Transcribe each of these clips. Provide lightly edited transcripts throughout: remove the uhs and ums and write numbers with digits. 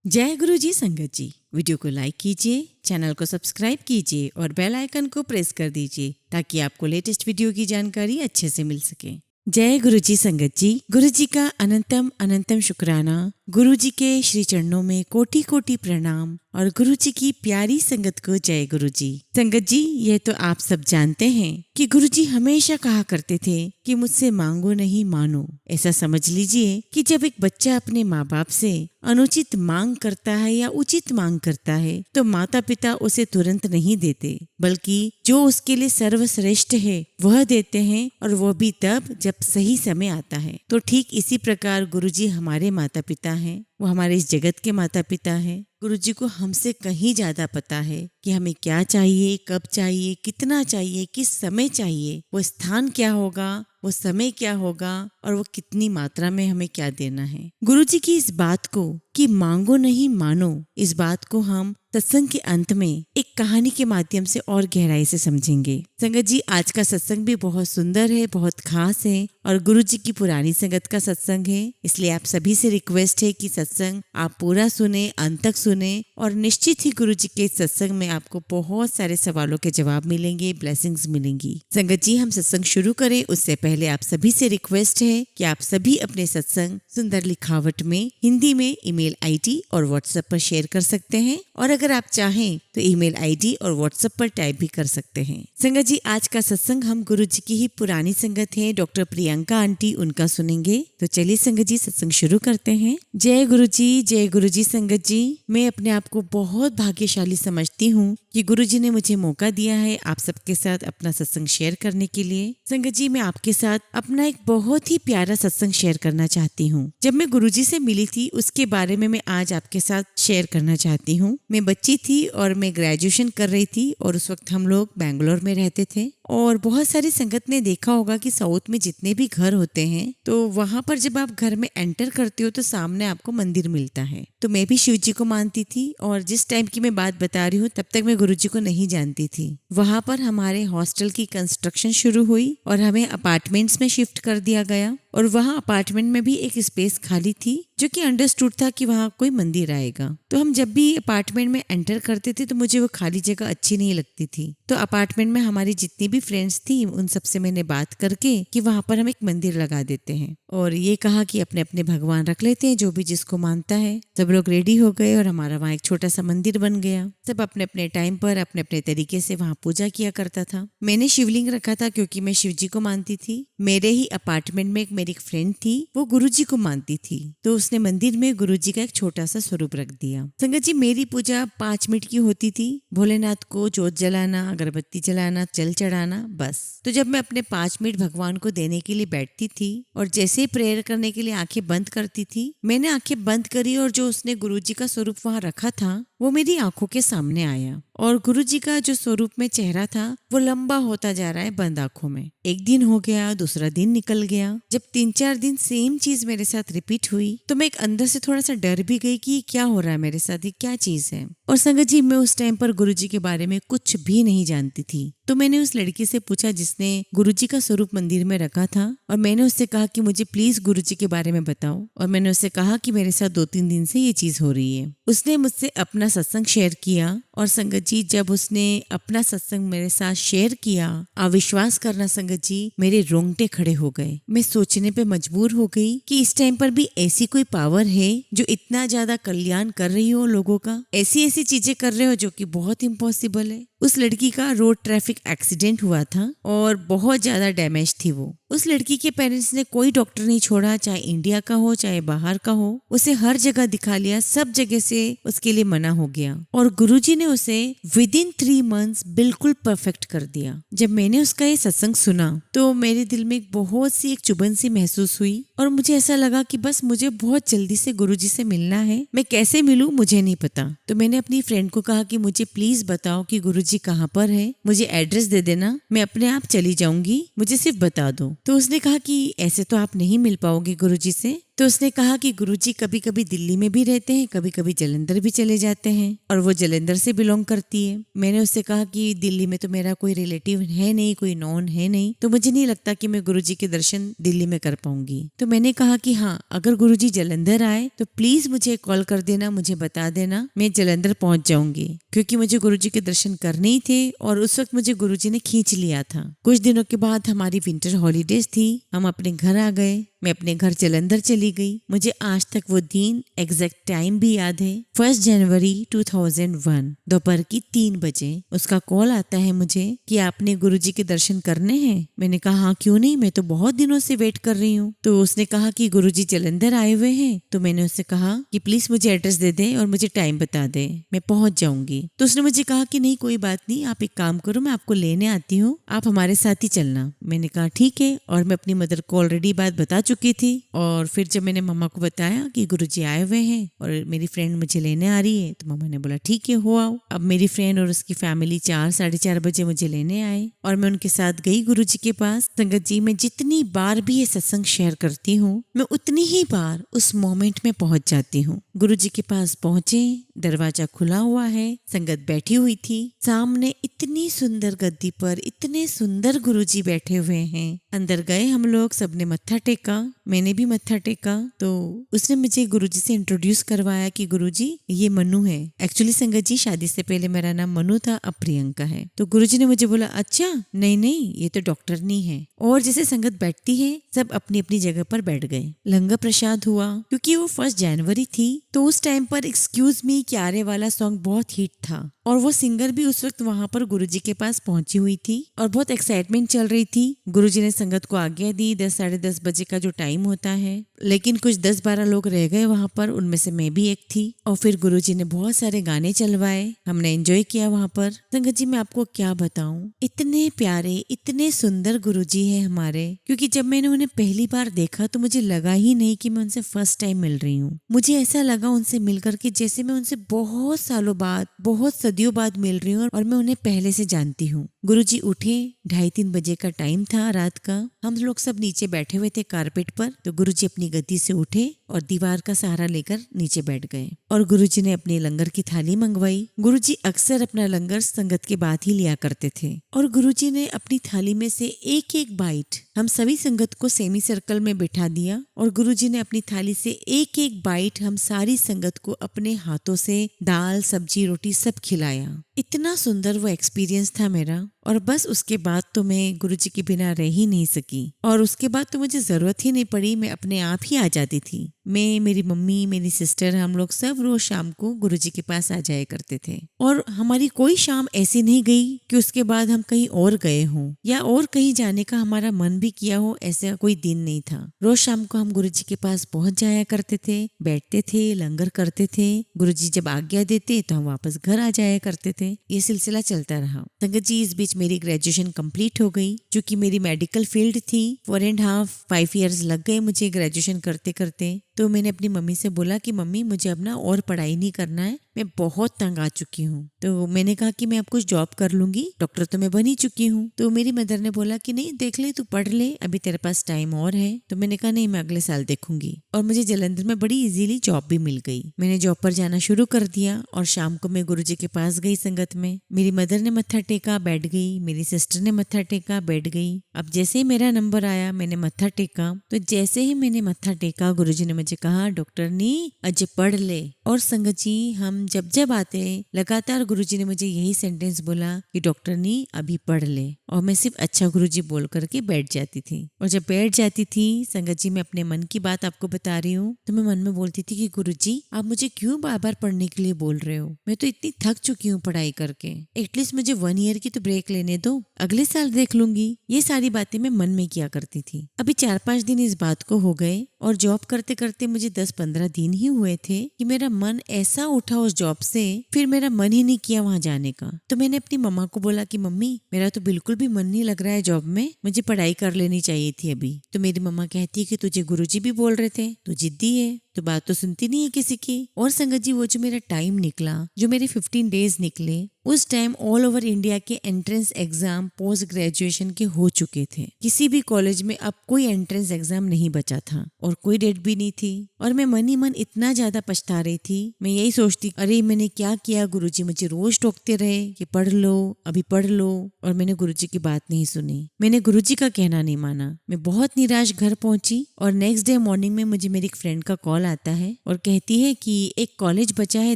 जय गुरु जी संगत जी। वीडियो को लाइक कीजिए, चैनल को सब्सक्राइब कीजिए और बेल आइकन को प्रेस कर दीजिए ताकि आपको लेटेस्ट वीडियो की जानकारी अच्छे से मिल सके। जय गुरु जी संगत जी। गुरु जी का अनंतम अनंतम शुक्राना। गुरु जी के श्री चरणों में कोटि कोटि प्रणाम और गुरु जी की प्यारी संगत को जय गुरु जी। संगत जी, ये तो आप सब जानते हैं कि गुरु जी हमेशा कहा करते थे कि मुझसे मांगो नहीं मानो। ऐसा समझ लीजिए कि जब एक बच्चा अपने माँ बाप से अनुचित मांग करता है या उचित मांग करता है तो माता पिता उसे तुरंत नहीं देते, बल्कि जो उसके लिए सर्वश्रेष्ठ है वह देते हैं, और वह भी तब जब सही समय आता है। तो ठीक इसी प्रकार गुरु जी हमारे माता पिता हैं, वो हमारे इस जगत के माता पिता हैं। गुरुजी को हमसे कहीं ज्यादा पता है कि हमें क्या चाहिए, कब चाहिए, कितना चाहिए, किस समय चाहिए, वो स्थान क्या होगा, वो समय क्या होगा और वो कितनी मात्रा में हमें क्या देना है। गुरुजी की इस बात को कि मांगो नहीं मानो, इस बात को हम सत्संग के अंत में एक कहानी के माध्यम से और गहराई से समझेंगे। संगत जी, आज का सत्संग भी बहुत सुंदर है, बहुत खास है और गुरुजी की पुरानी संगत का सत्संग है। इसलिए आप सभी से रिक्वेस्ट है कि सत्संग आप पूरा सुने, अंत तक सुने और निश्चित ही गुरुजी के सत्संग में आपको बहुत सारे सवालों के जवाब मिलेंगे, ब्लेसिंग्स मिलेंगी। संगत जी, हम सत्संग शुरू करें उससे पहले आप सभी से रिक्वेस्ट है कि आप सभी अपने सत्संग सुंदर लिखावट में हिंदी में ईमेल आईडी और व्हाट्सएप पर शेयर कर सकते हैं, और अगर आप चाहें तो ईमेल आईडी और व्हाट्सएप पर टाइप भी कर सकते हैं। संगत जी, आज का सत्संग हम गुरुजी की ही पुरानी संगत है डॉक्टर प्रियंका आंटी, उनका सुनेंगे। तो चलिए संगत जी, सत्संग शुरू करते हैं। जय गुरु जी, जय गुरु जी। संगत जी, मैं अपने आप को बहुत भाग्यशाली समझती हूँ कि गुरुजी ने मुझे मौका दिया है आप सबके साथ अपना सत्संग शेयर करने के लिए। संगत जी, मैं आपके साथ अपना एक बहुत ही प्यारा सत्संग शेयर करना चाहती हूँ। जब मैं गुरुजी से मिली थी उसके बारे में मैं आज आपके साथ शेयर करना चाहती हूँ। मैं बच्ची थी और मैं ग्रेजुएशन कर रही थी और उस वक्त हम लोग बेंगलोर में रहते थे। और बहुत सारी संगत ने देखा होगा कि साउथ में जितने भी घर होते हैं तो वहां पर जब आप घर में एंटर करते हो तो सामने आपको मंदिर मिलता है। तो मैं भी शिव जी को मानती थी और जिस टाइम की मैं बात बता रही हूँ तब तक मैं गुरुजी को नहीं जानती थी। वहां पर हमारे हॉस्टल की कंस्ट्रक्शन शुरू हुई और हमें अपार्टमेंट्स में शिफ्ट कर दिया गया, और वहाँ अपार्टमेंट में भी एक स्पेस खाली थी जो कि अंडरस्टूड था कि वहाँ कोई मंदिर आएगा। तो हम जब भी अपार्टमेंट में एंटर करते थे तो मुझे वो खाली जगह अच्छी नहीं लगती थी। तो अपार्टमेंट में हमारी जितनी भी फ्रेंड्स थी उन सबसे मैंने बात करके कि वहाँ पर हम एक मंदिर लगा देते हैं, और ये कहा कि अपने अपने भगवान रख लेते हैं, जो भी जिसको मानता है। सब लोग रेडी हो गए और हमारा वहाँ एक छोटा सा मंदिर बन गया। सब अपने अपने टाइम पर अपने अपने तरीके से वहाँ पूजा किया करता था। मैंने शिवलिंग रखा था क्योंकि मैं शिव जी को मानती थी। मेरे ही अपार्टमेंट में एक मेरी फ्रेंड थी, वो गुरुजी को मानती थी, तो उसने मंदिर में गुरुजी का एक छोटा सा स्वरूप रख दिया। संगत जी, मेरी पूजा 5 मिनट की होती थी। भोलेनाथ को जोत जलाना, अगरबत्ती जलाना, जल चढ़ाना, बस। तो जब मैं अपने 5 मिनट भगवान को देने के लिए बैठती थी और जैसे ही प्रेयर करने के लिए आंखें बंद करती थी, मैंने आंखें बंद करी और जो उसने गुरुजी का स्वरूप वहां रखा था वो मेरी आंखों के सामने आया, और गुरुजी का जो स्वरूप में चेहरा था वो लंबा होता जा रहा है बंद आंखों में। एक दिन हो गया, दूसरा दिन निकल गया। जब 3-4 दिन सेम चीज मेरे साथ रिपीट हुई तो मैं एक अंदर से थोड़ा सा डर भी गई कि क्या हो रहा है मेरे साथ, ये क्या चीज है। और संगत जी, मैं उस टाइम पर गुरुजी के बारे में कुछ भी नहीं जानती थी। तो मैंने उस लड़की से पूछा जिसने गुरुजी का स्वरूप मंदिर में रखा था, और मैंने उससे कहा कि मुझे प्लीज गुरुजी के बारे में बताओ। और मैंने उससे कहा कि मेरे साथ 2-3 दिन से ये चीज हो रही है। उसने मुझसे अपना सत्संग शेयर किया, और संगत जी, जब उसने अपना सत्संग मेरे साथ शेयर किया, अविश्वास करना संगत जी, मेरे रोंगटे खड़े हो गए। मैं सोचने पे मजबूर हो गई कि इस टाइम पर भी ऐसी कोई पावर है जो इतना ज्यादा कल्याण कर रही हो लोगों का, ऐसी ऐसी चीजें कर रहे हो जो कि बहुत इम्पॉसिबल है। उस लड़की का रोड ट्रैफिक एक्सीडेंट हुआ था और बहुत ज्यादा डैमेज थी वो। उस लड़की के पेरेंट्स ने कोई डॉक्टर नहीं छोड़ा, चाहे इंडिया का हो चाहे बाहर का हो। उसे हर जगह दिखा लिया, सब जगह से उसके लिए मना हो गया, और गुरुजी ने उसे विदिन 3 मंथ्स बिल्कुल परफेक्ट कर दिया। जब मैंने उसका ये सत्संग सुना तो मेरे दिल में बहुत सी एक चुभन सी महसूस हुई, और मुझे ऐसा लगा कि बस मुझे बहुत जल्दी से गुरुजी से मिलना है। मैं कैसे मिलूं मुझे नहीं पता। तो मैंने अपनी फ्रेंड को कहा कि मुझे प्लीज बताओ कि गुरुजी कहाँ पर है, मुझे एड्रेस दे देना, मैं अपने आप चली जाऊंगी, मुझे सिर्फ बता दो। तो उसने कहा कि ऐसे तो आप नहीं मिल पाओगे गुरुजी से, तो उसने कहा कि गुरुजी कभी कभी दिल्ली में भी रहते हैं, कभी कभी जालंधर भी चले जाते हैं, और वो जालंधर से बिलोंग करती है। मैंने उससे कहा कि दिल्ली में तो मेरा कोई रिलेटिव है नहीं, कोई नॉन है नहीं, तो मुझे नहीं लगता कि मैं गुरुजी के दर्शन दिल्ली में कर पाऊंगी। तो मैंने कहा कि हाँ, अगर गुरुजी जालंधर आए तो प्लीज मुझे कॉल कर देना, मुझे बता देना, मैं जालंधर पहुंच जाऊंगी, क्योंकि मुझे गुरुजी के दर्शन करने ही थे। और उस वक्त मुझे गुरुजी ने खींच लिया था। कुछ दिनों के बाद हमारी विंटर हॉलीडेज थी, हम अपने घर आ गए। मैं अपने घर जालंधर चली गई। मुझे आज तक वो दिन, एग्जैक्ट टाइम भी याद है। 1 जनवरी 2001 दोपहर की 3 बजे उसका कॉल आता है मुझे कि आपने गुरुजी के दर्शन करने हैं। मैंने कहा हाँ, क्यों नहीं, मैं तो बहुत दिनों से वेट कर रही हूँ। तो उसने कहा कि गुरुजी जालंधर आए हुए हैं। तो मैंने उससे कहा कि प्लीज मुझे एड्रेस दे दे और मुझे टाइम बता दे, मैं पहुंच जाऊंगी। तो उसने मुझे कहा कि नहीं, कोई बात नहीं, आप एक काम करो, मैं आपको लेने आती हूँ, आप हमारे साथ ही चलना। मैंने कहा ठीक है, और मैं अपनी मदर को ऑलरेडी बात बता चुकी थी। और फिर जब मैंने मम्मा को बताया कि गुरुजी आए हुए हैं और मेरी फ्रेंड मुझे लेने आ रही है, तो मम्मा ने बोला ठीक है, हो आओ। अब मेरी फ्रेंड और उसकी फैमिली 4 साढ़े 4 बजे मुझे लेने आए और मैं उनके साथ गई गुरुजी के पास। संगत जी, मैं जितनी बार भी ये सत्संग शेयर करती हूँ, मैं उतनी ही बार उस मोमेंट में पहुंच जाती हूँ। गुरुजी के पास पहुंचे, दरवाजा खुला हुआ है, संगत बैठी हुई थी, सामने इतनी सुंदर गद्दी पर इतने सुंदर गुरुजी बैठे हुए हैं। अंदर गए हम लोग, सबने मत्था टेका, मैंने भी मत्था टेका। तो उसने मुझे गुरुजी से इंट्रोड्यूस करवाया कि गुरुजी ये मनु है। एक्चुअली संगत जी, शादी से पहले मेरा नाम मनु था, अब प्रियंका है। तो गुरुजी ने मुझे बोला अच्छा, नहीं नहीं, ये तो डॉक्टर नहीं है। और जैसे संगत बैठती है, सब अपनी अपनी जगह पर बैठ गए। लंगर प्रसाद हुआ। क्योंकि वो 1 जनवरी थी, तो उस टाइम पर एक्सक्यूज मी क्यारे वाला सॉन्ग बहुत हिट था, और वो सिंगर भी उस वक्त वहां पर गुरुजी के पास पहुंची हुई थी और बहुत एक्साइटमेंट चल रही थी। गुरुजी ने संगत को आज्ञा दी, 10 साढ़े 10 बजे का जो टाइम होता है, लेकिन कुछ 10-12 लोग रह गए वहां पर, उनमें से मैं भी एक थी। और फिर गुरुजी ने बहुत सारे गाने चलवाए, हमने एंजॉय किया वहां पर। संगत जी, मैं आपको क्या बताऊं, इतने प्यारे, इतने सुंदर गुरुजी हैं हमारे। क्योंकि जब मैंने उन्हें पहली बार देखा तो मुझे लगा ही नहीं कि मैं उनसे फर्स्ट टाइम मिल रही हूँ। मुझे ऐसा लगा उनसे मिलकर के जैसे मैं उनसे बहुत सालों बाद, बहुत सदियों बाद मिल रही हूँ और मैं उन्हें पहले से जानती हूँ। गुरुजी उठे, 2:30-3 बजे का टाइम था रात का। हम लोग सब नीचे बैठे हुए थे कारपेट पर। तो गुरुजी अपनी गद्दी से उठे और दीवार का सहारा लेकर नीचे बैठ गए और गुरुजी ने अपनी लंगर की थाली मंगवाई। गुरुजी अक्सर अपना लंगर संगत के बाद ही लिया करते थे और गुरुजी ने अपनी थाली में से एक एक बाइट हम सभी संगत को सेमी सर्कल में बिठा दिया और गुरुजी ने अपनी थाली से एक एक बाइट हम सारी संगत को अपने हाथों से दाल, सब्जी, रोटी सब खिलाया। इतना सुंदर वो एक्सपीरियंस था मेरा। और बस उसके बाद तो मैं गुरुजी के बिना रह ही नहीं सकी और उसके बाद तो मुझे जरूरत ही नहीं पड़ी, मैं अपने आप ही आ जाती थी। मैं, मेरी मम्मी, मेरी सिस्टर, हम लोग सब रोज शाम को गुरुजी के पास आ जाया करते थे और हमारी कोई शाम ऐसी नहीं गई कि उसके बाद हम कहीं और गए हों या और कहीं जाने का हमारा मन भी किया हो, ऐसा कोई दिन नहीं था। रोज शाम को हम गुरुजी के पास पहुंच जाया करते थे, बैठते थे, लंगर करते थे। गुरुजी जब आज्ञा देते तो हम वापस घर आ जाया करते थे। ये सिलसिला चलता रहा। संगत जी, इस बीच मेरी ग्रेजुएशन कंप्लीट हो गई। चूंकि मेरी मेडिकल फील्ड थी, 4.5-5 ईयर्स लग गए मुझे ग्रेजुएशन करते करते। तो मैंने अपनी मम्मी से बोला कि मम्मी, मुझे अब ना और पढ़ाई नहीं करना है, मैं बहुत तंग आ चुकी हूँ। तो मैंने कहा कि मैं अब कुछ जॉब कर लूंगी, डॉक्टर तो मैं बन ही चुकी हूँ। तो मेरी मदर ने बोला कि नहीं, देख ले, तू पढ़ ले, अभी तेरे पास टाइम और है। तो मैंने कहा नहीं, मैं अगले साल देखूंगी। और मुझे जालंधर में बड़ी इजीली जॉब भी मिल गई। मैंने जॉब पर जाना शुरू कर दिया और शाम को मैं गुरुजी के पास गई संगत में। मेरी मदर ने मत्था टेका, बैठ गई। मेरी सिस्टर ने मत्था टेका, बैठ गई। अब जैसे ही मेरा नंबर आया, मैंने मत्था टेका। तो जैसे ही मैंने मत्था टेका, गुरुजी ने मुझे कहा, डॉक्टर नी अजय पढ़ ले। और संगत जी, हम जब जब आते लगातार गुरुजी ने मुझे यही सेंटेंस बोला कि डॉक्टर नी अभी पढ़ ले। और मैं सिर्फ अच्छा गुरुजी बोल करके बैठ जाती थी। और जब बैठ जाती थी संगत जी, मैं अपने मन की बात आपको बता रही हूँ, तो मैं मन में बोलती थी कि गुरुजी, आप मुझे क्यों बार बार पढ़ने के लिए बोल रहे हो? मैं तो इतनी थक चुकी हूँ पढ़ाई करके, एटलीस्ट मुझे 1 ईयर की तो ब्रेक लेने दो, अगले साल देख लूंगी। ये सारी बातें मैं मन में किया करती थी। अभी 4-5 दिन इस बात को हो गए और जॉब करते करते मुझे 10-15 दिन ही हुए थे कि मेरा मन ऐसा उठा उस जॉब से, फिर मेरा मन ही नहीं किया वहां जाने का। तो मैंने अपनी मम्मा को बोला कि मम्मी, मेरा तो बिल्कुल भी मन नहीं लग रहा है जॉब में, मुझे पढ़ाई कर लेनी चाहिए थी अभी। तो मेरी मम्मा कहती है कि तुझे गुरुजी भी बोल रहे थे, तू जिद्दी है, तो बात तो सुनती नहीं है किसी की। और संगत जी वो जो मेरा टाइम निकला, जो मेरे 15 डेज निकले, उस टाइम ऑल ओवर इंडिया के एंट्रेंस एग्जाम पोस्ट ग्रेजुएशन के हो चुके थे। किसी भी कॉलेज में अब कोई एंट्रेंस एग्जाम नहीं बचा था और कोई डेट भी नहीं थी। और मैं मन ही मन इतना ज्यादा पछता रही थी। मैं यही सोचती, अरे मैंने क्या किया, गुरुजी मुझे रोज टोकते रहे कि पढ़ लो, अभी पढ़ लो, और मैंने गुरुजी की बात नहीं सुनी। मैंने गुरुजी का कहना नहीं माना। मैं बहुत निराश घर पहुंची और नेक्स्ट डे मॉर्निंग में मुझे मेरी एक फ्रेंड का कॉल आता है और कहती है कि एक कॉलेज बचा है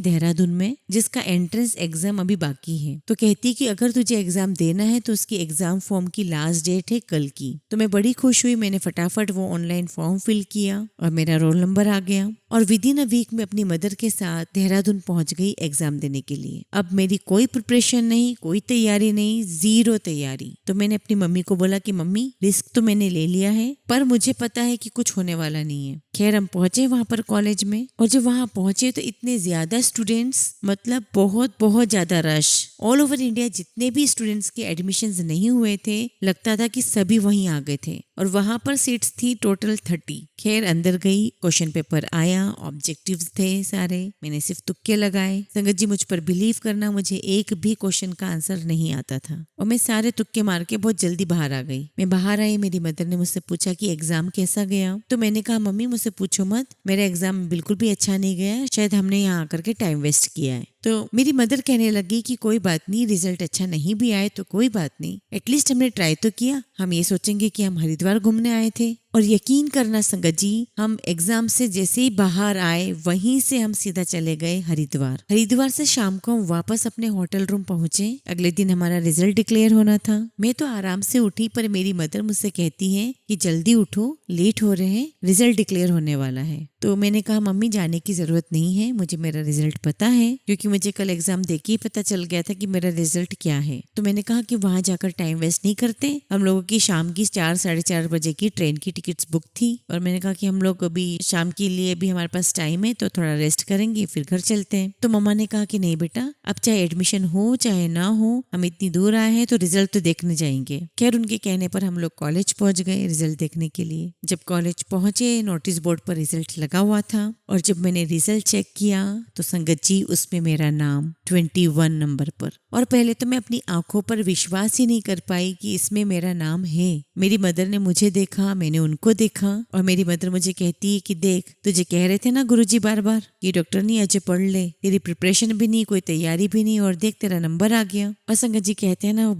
देहरादून में जिसका एंट्रेंस एग्जाम अभी बाकी है। तो कहती है कि अगर तुझे एग्जाम देना है तो उसकी एग्जाम फॉर्म की लास्ट डेट है कल की। तो मैं बड़ी खुश हुई। मैंने फटाफट वो ऑनलाइन फॉर्म फिल किया और मेरा रोल नंबर आ गया और विद इन अ वीक में अपनी मदर के साथ देहरादून पहुंच गई एग्जाम देने के लिए। अब मेरी कोई प्रिपरेशन नहीं, कोई तैयारी नहीं, जीरो तैयारी। तो मैंने अपनी मम्मी को बोला कि मम्मी रिस्क तो मैंने ले लिया है पर मुझे पता है कि कुछ होने वाला नहीं है। खैर हम पहुंचे वहां पर कॉलेज में और जब वहां पहुंचे तो इतने ज्यादा स्टूडेंट्स, मतलब बहुत बहुत ज्यादा रश। ऑल ओवर इंडिया जितने भी स्टूडेंट्स के एडमिशन्स नहीं हुए थे, लगता था कि सभी वहीं आ गए थे और वहां पर सीट्स थी टोटल 30। खैर अंदर गई, क्वेश्चन पेपर आया, ऑब्जेक्टिव्स थे सारे, मैंने सिर्फ तुक्के लगाए। संगत जी मुझ पर बिलीव करना, मुझे एक भी क्वेश्चन का आंसर नहीं आता था और मैं सारे तुक्के मार के बहुत जल्दी बाहर आ गई। मैं बाहर आई, मेरी मदर ने मुझसे पूछा कि एग्जाम कैसा गया। तो मैंने कहा मम्मी मुझसे पूछो मत, मेरा एग्जाम बिल्कुल भी अच्छा नहीं गया, शायद हमने यहाँ आकर के टाइम वेस्ट किया है। तो मेरी मदर कहने लगी कि कोई बात नहीं, रिजल्ट अच्छा नहीं भी आए तो कोई बात नहीं, एटलीस्ट हमने ट्राई तो किया। हम ये सोचेंगे कि हम हरिद्वार घूमने आए थे। और यकीन करना संगत जी, हम एग्जाम से जैसे ही बाहर आए वहीं से हम सीधा चले गए हरिद्वार। हरिद्वार से शाम को हम वापस अपने होटल रूम पहुंचे। अगले दिन हमारा रिजल्ट डिक्लेयर होना था। मैं तो आराम से उठी पर मेरी मदर मुझसे कहती है कि जल्दी उठो, लेट हो रहे हैं, रिजल्ट डिक्लेयर होने वाला है। तो मैंने कहा मम्मी जाने की जरूरत नहीं है, मुझे मेरा रिजल्ट पता है क्योंकि मुझे कल एग्जाम देके ही पता चल गया था कि मेरा रिजल्ट क्या है। तो मैंने कहा कि वहां जाकर टाइम वेस्ट नहीं करते। हम लोगों की शाम की 4 साढ़े 4 बजे की ट्रेन की टिकट्स बुक थी और मैंने कहा कि हम लोग अभी शाम के लिए भी हमारे पास टाइम है तो थोड़ा रेस्ट करेंगे फिर घर चलते हैं। तो मम्मा ने कहा कि नहीं बेटा, अब चाहे एडमिशन हो चाहे ना हो, हम इतनी दूर आए हैं तो रिजल्ट तो देखने जाएंगे। खैर उनके कहने पर हम लोग कॉलेज पहुंच गए रिजल्ट देखने के लिए। जब कॉलेज पहुंचे नोटिस बोर्ड पर रिजल्ट लगा हुआ था और जब मैंने रिजल्ट चेक किया तो संगत जी उसमें मेरा नाम 21 नंबर पर। और पहले तो मैं अपनी आंखों पर विश्वास ही नहीं कर पाई कि इसमें मेरा नाम है। मेरी मदर ने मुझे देखा, मैंने उनको देखा और मेरी मदर मुझे कहती है कि देख, तुझे कह रहे थे ना गुरुजी बार बार कि डॉक्टर नहीं अजय पढ़ ले, तेरी प्रिपरेशन भी नहीं, कोई तैयारी भी नहीं और देख तेरा नंबर आ गया। और संगत जी कहते हैं ना वो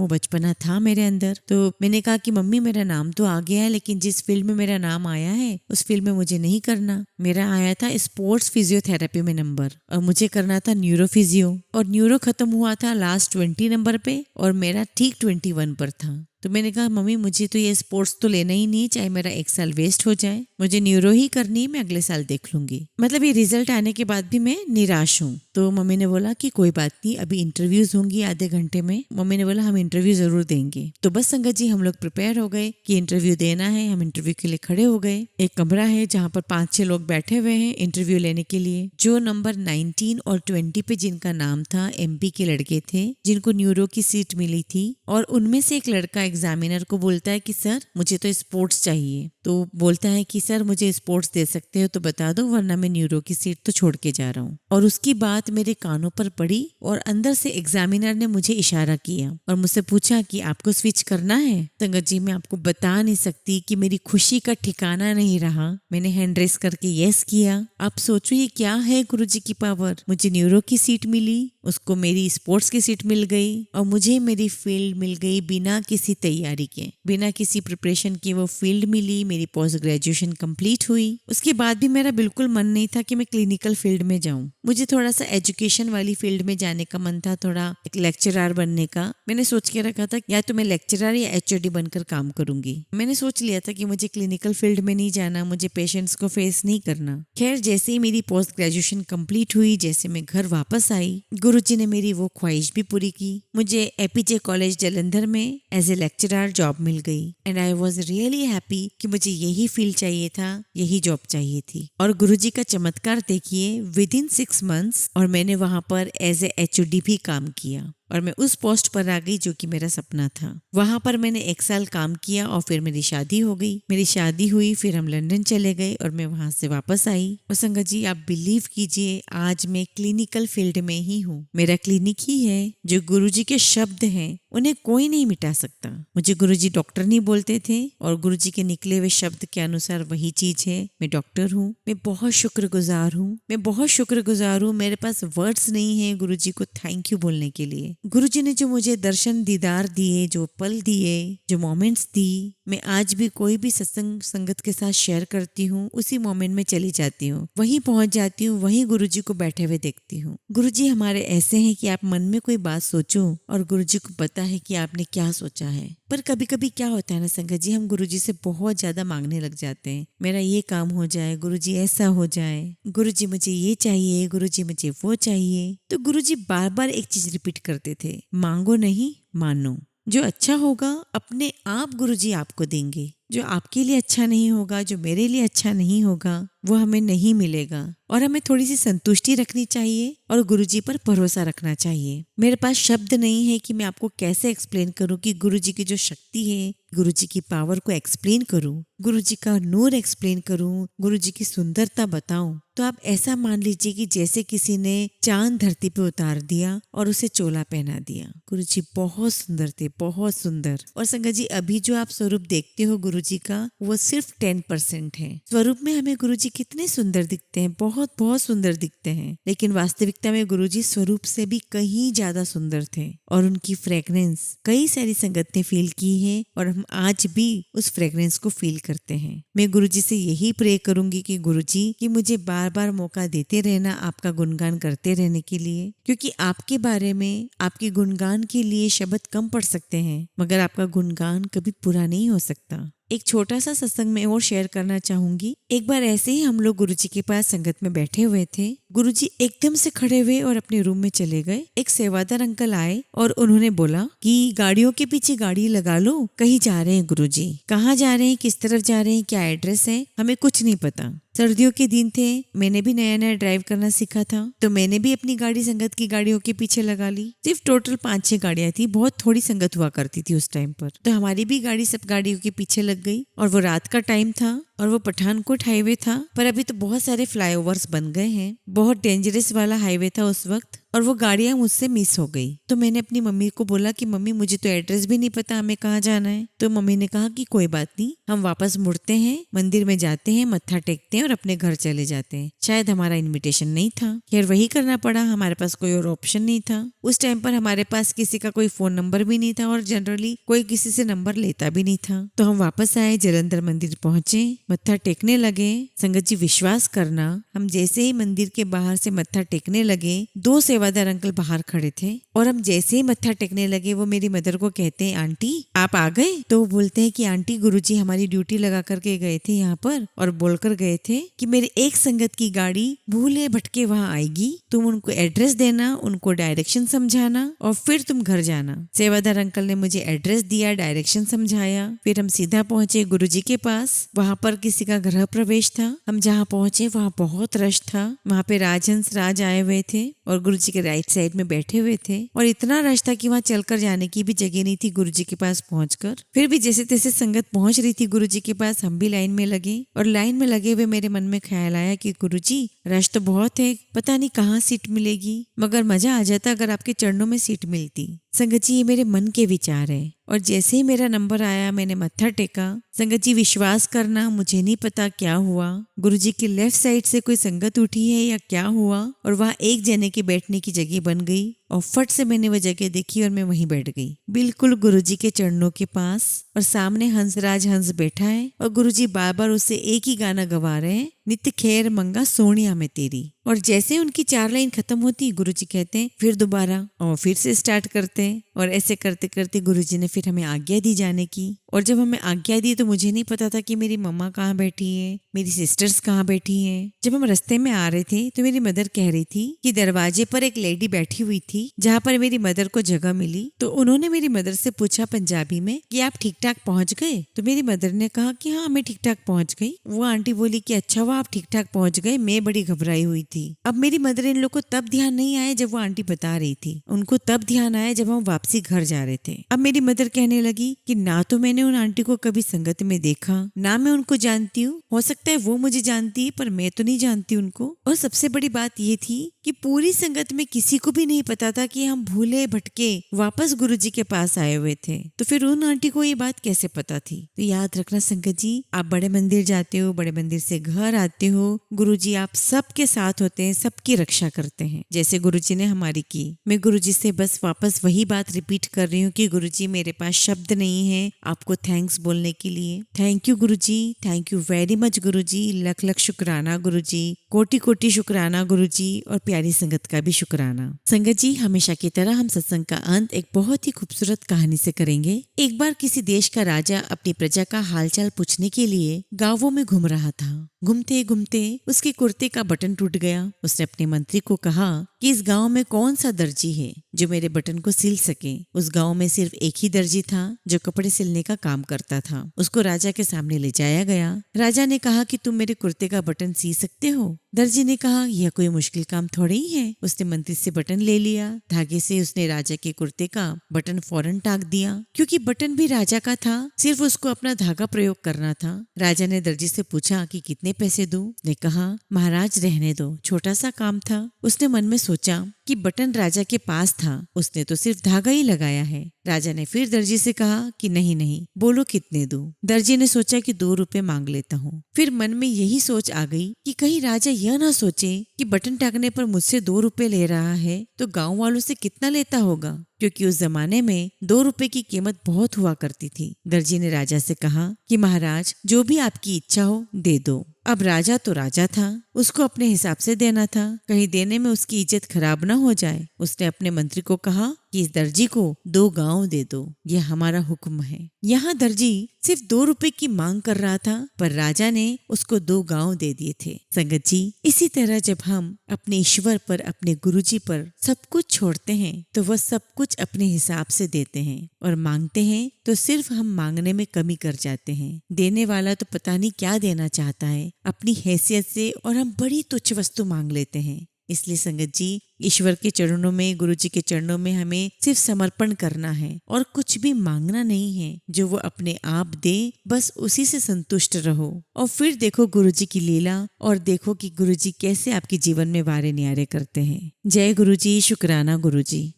बचपना था मेरे अंदर। तो मैंने कहा कि मम्मी मेरा नाम तो आ गया है लेकिन जिस फील्ड में मेरा नाम आया है उस फील्ड में मुझे नहीं करना। मेरा आया था स्पोर्ट्स फिजियोथेरेपी में नंबर और मुझे करना था न्यूरो फिजियो और न्यूरो खत्म हुआ था लास्ट 20 नंबर पे और मेरा ठीक 21 पर था। तो मैंने कहा मम्मी मुझे तो ये स्पोर्ट्स तो लेना ही नहीं, चाहे मेरा 1 साल वेस्ट हो जाए, मुझे न्यूरो ही करनी है, मैं अगले साल देख लूंगी। मतलब ये रिजल्ट आने के बाद भी मैं निराश हूँ। तो मम्मी ने बोला कि कोई बात नहीं, अभी इंटरव्यूज होंगी आधे घंटे में। मम्मी ने बोला हम इंटरव्यू जरूर देंगे। तो बस संगत जी हम लोग प्रिपेयर हो गए कि इंटरव्यू देना है। हम इंटरव्यू के लिए खड़े हो गए। एक कमरा है जहाँ पर 5-6 लोग बैठे हुए हैं इंटरव्यू लेने के लिए। जो नंबर 19 और 20 पे जिनका नाम था MP के लड़के थे जिनको न्यूरो की सीट मिली थी और उनमें से एक लड़का एग्जामिनर को बोलता है कि सर मुझे तो स्पोर्ट्स चाहिए। तो बोलता है कि सर मुझे स्पोर्ट्स दे सकते हो तो बता दो वरना मैं न्यूरो की सीट तो छोड़ के जा रहा हूँ। और उसकी बात मेरे कानों पर पड़ी और अंदर से एग्जामिनर ने मुझे इशारा किया और मुझसे पूछा कि आपको स्विच करना है। संगत जी मैं आपको बता नहीं सकती कि मेरी खुशी का ठिकाना नहीं रहा। मैंने हैंड रेस करके यस किया। आप सोचो ये क्या है गुरुजी की पावर। मुझे न्यूरो की सीट मिली, उसको मेरी स्पोर्ट्स की सीट मिल गई और मुझे मेरी फील्ड मिल गई बिना किसी तैयारी के, बिना किसी प्रिपरेशन के वो फील्ड मिली। मेरी पोस्ट ग्रेजुएशन कंप्लीट हुई। उसके बाद भी मेरा बिल्कुल मन नहीं था कि मैं क्लिनिकल फील्ड में जाऊं। मुझे थोड़ा सा एजुकेशन वाली फील्ड में जाने का मन था, थोड़ा एक लेक्चरर बनने का। मैंने सोच के रखा था या तो मैं लेक्चरर या HOD बनकर काम करूंगी। मैंने सोच लिया था कि मुझे क्लिनिकल फील्ड में नहीं जाना, मुझे पेशेंट्स को फेस नहीं करना। खैर जैसे ही मेरी पोस्ट ग्रेजुएशन कंप्लीट हुई, जैसे मैं घर वापस आई, गुरुजी ने मेरी वो ख्वाहिश भी पूरी की। मुझे APJ कॉलेज जालंधर में एज ए लेक्चरर जॉब मिल गई and I was really happy कि मुझे यही फील्ड चाहिए था, यही जॉब चाहिए थी। और गुरुजी का चमत्कार देखिए, विद इन 6 मंथ्स और मैंने वहां पर एज ए HOD भी काम किया। और मैं उस पोस्ट पर आ गई जो कि मेरा सपना था। वहां पर मैंने 1 साल काम किया और फिर मेरी शादी हो गई। मेरी शादी हुई, फिर हम लंदन चले गए और मैं वहां से वापस आई। और संगत जी, आप बिलीव कीजिए, आज मैं क्लिनिकल फील्ड में ही हूँ। मेरा क्लिनिक ही है। जो गुरुजी के शब्द हैं उन्हें कोई नहीं मिटा सकता। मुझे गुरुजी डॉक्टर नहीं बोलते थे और गुरुजी के निकले हुए शब्द के अनुसार वही चीज है। मैं डॉक्टर हूँ। मैं बहुत शुक्रगुजार हूँ। मैं बहुत शुक्रगुजार हूँ। मेरे पास वर्ड्स नहीं है गुरुजी को थैंक यू बोलने के लिए। गुरुजी ने जो मुझे दर्शन दीदार दिए, जो पल दिए, जो मोमेंट्स दी, मैं आज भी कोई भी सत्संग संगत के साथ शेयर करती हूँ, उसी मोमेंट में चली जाती हूँ, वहीं पहुंच जाती हूँ, वहीं गुरुजी को बैठे हुए देखती हूँ। गुरुजी हमारे ऐसे हैं कि आप मन में कोई बात सोचो और गुरुजी को पता है कि आपने क्या सोचा है। पर कभी कभी क्या होता है ना संगत जी, हम गुरुजी से बहुत ज्यादा मांगने लग जाते हैं। मेरा ये काम हो जाए, गुरुजी ऐसा हो जाए, गुरुजी मुझे ये चाहिए, गुरुजी मुझे वो चाहिए। तो गुरुजी बार बार एक चीज रिपीट करते थे, मांगो नहीं मानो। जो अच्छा होगा अपने आप गुरुजी आपको देंगे। जो आपके लिए अच्छा नहीं होगा, जो मेरे लिए अच्छा नहीं होगा, वो हमें नहीं मिलेगा। और हमें थोड़ी सी संतुष्टि रखनी चाहिए और गुरुजी पर भरोसा रखना चाहिए। मेरे पास शब्द नहीं है कि मैं आपको कैसे एक्सप्लेन करूं कि गुरुजी की जो शक्ति है, गुरुजी की पावर को एक्सप्लेन करूं, गुरुजी का नूर एक्सप्लेन करूं, गुरुजी की सुंदरता बताऊं। तो आप ऐसा मान लीजिए कि जैसे किसी ने चांद धरती पे उतार दिया और उसे चोला पहना दिया। गुरुजी बहुत सुंदर थे, बहुत सुंदर। और संगत जी, अभी जो आप स्वरूप देखते हो गुरुजी का, वो सिर्फ 10% है। स्वरूप में हमें गुरुजी कितने सुंदर दिखते हैं, बहुत बहुत सुंदर दिखते हैं, लेकिन वास्तविकता में गुरुजी स्वरूप से भी कहीं ज्यादा सुंदर थे। और उनकी फ्रेग्रेंस कई सारी संगत ने फील की है और हम आज भी उस फ्रेग्रेंस को फील करते हैं। मैं गुरुजी से यही प्रे करूंगी कि गुरुजी कि मुझे बार बार मौका देते रहना आपका गुणगान करते रहने के लिए, क्योंकि आपके बारे में, आपके गुणगान के लिए शब्द कम पड़ सकते हैं, मगर आपका गुणगान कभी पूरा नहीं हो सकता। एक छोटा सा सत्संग में और शेयर करना चाहूंगी। एक बार ऐसे ही हम लोग गुरुजी के पास संगत में बैठे हुए थे। गुरुजी एकदम से खड़े हुए और अपने रूम में चले गए। एक सेवादार अंकल आए और उन्होंने बोला कि गाड़ियों के पीछे गाड़ी लगा लो, कहीं जा रहे हैं गुरुजी। कहाँ जा रहे हैं, किस तरफ जा रहे हैं, क्या एड्रेस है, हमें कुछ नहीं पता। सर्दियों के दिन थे, मैंने भी नया नया ड्राइव करना सीखा था, तो मैंने भी अपनी गाड़ी संगत की गाड़ियों के पीछे लगा ली। सिर्फ टोटल 5-6 गाड़ियां थी, बहुत थोड़ी संगत हुआ करती थी उस टाइम पर। तो हमारी भी गाड़ी सब गाड़ियों के पीछे लग गई और वो रात का टाइम था और वो पठानकोट हाईवे था। पर अभी तो बहुत सारे फ्लाईओवर्स बन गए हैं, बहुत डेंजरस वाला हाईवे था उस वक्त और वो गाड़ियां मुझसे मिस हो गई। तो मैंने अपनी मम्मी को बोला कि मम्मी मुझे तो एड्रेस भी नहीं पता, हमें कहाँ जाना है। तो मम्मी ने कहा कि कोई बात नहीं, हम वापस मुड़ते हैं, मंदिर में जाते हैं, मत्था टेकते हैं और अपने घर चले जाते हैं। शायद हमारा इन्विटेशन नहीं था, खैर वही करना पड़ा, हमारे पास कोई और ऑप्शन नहीं था। उस टाइम पर हमारे पास किसी का कोई फोन नंबर भी नहीं था और जनरली कोई किसी से नंबर लेता भी नहीं था। तो हम वापस आए, जलंधर मंदिर पहुंचे, मत्था टेकने लगे। संगत जी विश्वास करना, हम जैसे ही मंदिर के बाहर से मत्था टेकने लगे, 2 सेवादार अंकल बाहर खड़े थे और हम जैसे ही मत्था टेकने लगे, वो मेरी मदर को कहते हैं आंटी आप आ गए। तो वो बोलते हैं कि आंटी गुरुजी हमारी ड्यूटी लगा करके गए थे यहाँ पर और बोलकर गए थे कि मेरी एक संगत की गाड़ी भूले भटके वहाँ आएगी, तुम उनको एड्रेस देना, उनको डायरेक्शन समझाना और फिर तुम घर जाना। सेवादार अंकल ने मुझे एड्रेस दिया, डायरेक्शन समझाया, फिर हम सीधा पहुंचे गुरुजी के पास। वहाँ पर किसी का गृह प्रवेश था। हम जहाँ पहुंचे वहाँ बहुत रश था, वहाँ पे राजहंस राज आए हुए थे और गुरुजी के राइट साइड में बैठे हुए थे और इतना रश था कि वहाँ चलकर जाने की भी जगह नहीं थी गुरुजी के पास पहुंचकर। फिर भी जैसे तैसे संगत पहुंच रही थी गुरुजी के पास, हम भी लाइन में लगे और लाइन में लगे हुए मेरे मन में ख्याल आया कि गुरुजी रश तो बहुत है, पता नहीं कहाँ सीट मिलेगी, मगर मजा आ जाता अगर आपके चरणों में सीट मिलती। संगत जी ये मेरे मन के विचार है और जैसे ही मेरा नंबर आया मैंने मत्था टेका। संगत जी विश्वास करना, मुझे नहीं पता क्या हुआ, गुरुजी की लेफ्ट साइड से कोई संगत उठी है या क्या हुआ और वहाँ एक जने की बैठने की जगह बन गई और फट से मैंने वो जगह देखी और मैं वहीं बैठ गई, बिल्कुल गुरुजी के चरणों के पास। और सामने हंसराज हंस बैठा है और गुरुजी बार बार उससे एक ही गाना गवा रहे हैं, नित्य खैर मंगा सोनिया में तेरी। और जैसे उनकी 4 लाइन खत्म होती गुरुजी कहते हैं फिर दोबारा और फिर से स्टार्ट करते हैं और ऐसे करते करते गुरुजी ने फिर हमें आज्ञा दी जाने की। और जब हमें आज्ञा दी तो मुझे नहीं पता था कि मेरी मम्मा कहाँ बैठी है, मेरी सिस्टर्स कहाँ बैठी हैं। जब हम रास्ते में आ रहे थे तो मेरी मदर कह रही थी कि दरवाजे पर एक लेडी बैठी हुई थी थी जहाँ पर मेरी मदर को जगह मिली। तो उन्होंने मेरी मदर से पूछा पंजाबी में कि आप ठीक ठाक पहुँच गए। तो मेरी मदर ने कहा कि हाँ मैं ठीक ठाक पहुँच गई। वो आंटी बोली कि अच्छा हुआ आप ठीक ठाक पहुँच गए, मैं बड़ी घबराई हुई थी। अब मेरी मदर इन लोग को तब ध्यान नहीं आया जब वो आंटी बता रही थी, उनको तब ध्यान आया जब हम वापसी घर जा रहे थे। अब मेरी मदर कहने लगी कि ना तो मैंने उन आंटी को कभी संगत में देखा, ना मैं उनको जानती हूँ, हो सकता है वो मुझे जानती है पर मैं तो नहीं जानती उनको। और सबसे बड़ी बात ये थी कि पूरी संगत में किसी को भी नहीं पता था कि हम भूले भटके वापस गुरुजी के पास आए हुए थे। तो फिर उन आंटी को ये बात कैसे पता थी? तो याद रखना संगत जी, आप बड़े मंदिर जाते हो, बड़े मंदिर से घर आते हो, गुरुजी आप सबके साथ होते हैं, सबकी रक्षा करते हैं जैसे गुरुजी ने हमारी की। मैं गुरुजी से बस वापस वही बात रिपीट कर रही हूँ कि गुरुजी मेरे पास शब्द नहीं है आपको थैंक्स बोलने के लिए। Thank you Guruji, thank you very much Guruji, लख लख शुक्राना गुरुजी, कोटि कोटि शुक्राना गुरुजी, और प्यारी संगत का भी शुक्राना। संगत जी, हमेशा की तरह हम सत्संग का अंत एक बहुत ही खूबसूरत कहानी से करेंगे। एक बार किसी देश का राजा अपनी प्रजा का हालचाल पूछने के लिए गांवों में घूम रहा था। घूमते घूमते उसके कुर्ते का बटन टूट गया। उसने अपने मंत्री को कहा कि इस गांव में कौन सा दर्जी है जो मेरे बटन को सिल सके। उस गांव में सिर्फ एक ही दर्जी था जो कपड़े सिलने का काम करता था। उसको राजा के सामने ले जाया गया। राजा ने कहा कि तुम मेरे कुर्ते का बटन सी सकते हो? दर्जी ने कहा यह कोई मुश्किल काम थोड़ी ही है। उसने मंत्री से बटन ले लिया। धागे से उसने राजा के कुर्ते का बटन फौरन टाक दिया। क्योंकि बटन भी राजा का था, सिर्फ उसको अपना धागा प्रयोग करना था। राजा ने दर्जी से पूछा कि कितने पैसे दूं? ने कहा महाराज रहने दो, छोटा सा काम था। उसने मन में सोचा कि बटन राजा के पास था, उसने तो सिर्फ धागा ही लगाया है। राजा ने फिर दर्जी से कहा कि नहीं नहीं, बोलो कितने दूं? दर्जी ने सोचा कि 2 रुपए मांग लेता हूँ। फिर मन में यही सोच आ गई कि कहीं राजा यह ना सोचे कि बटन टाकने पर मुझसे 2 रुपए ले रहा है तो गांव वालों से कितना लेता होगा, क्योंकि उस जमाने में 2 रुपए की कीमत बहुत हुआ करती थी। दर्जी ने राजा से कहा कि महाराज जो भी आपकी इच्छा हो दे दो। अब राजा तो राजा था, उसको अपने हिसाब से देना था, कहीं देने में उसकी इज्जत खराब ना हो जाए। उसने अपने मंत्री को कहा कि इस दर्जी को 2 गांव दे दो, यह हमारा हुक्म है। यहाँ दर्जी सिर्फ 2 रुपए की मांग कर रहा था पर राजा ने उसको 2 गांव दे दिए थे। संगत जी, इसी तरह जब हम अपने ईश्वर पर, अपने गुरुजी पर सब कुछ छोड़ते हैं तो वह सब कुछ अपने हिसाब से देते हैं, और मांगते हैं तो सिर्फ हम मांगने में कमी कर जाते हैं। देने वाला तो पता नहीं क्या देना चाहता है अपनी हैसियत से, और हम बड़ी तुच्छ वस्तु मांग लेते हैं। इसलिए संगत जी, ईश्वर के चरणों में, गुरु जी के चरणों में हमें सिर्फ समर्पण करना है और कुछ भी मांगना नहीं है। जो वो अपने आप दे, बस उसी से संतुष्ट रहो, और फिर देखो गुरु जी की लीला, और देखो कि गुरु जी कैसे आपके जीवन में वारे न्यारे करते हैं। जय गुरु जी, शुक्राना गुरु जी।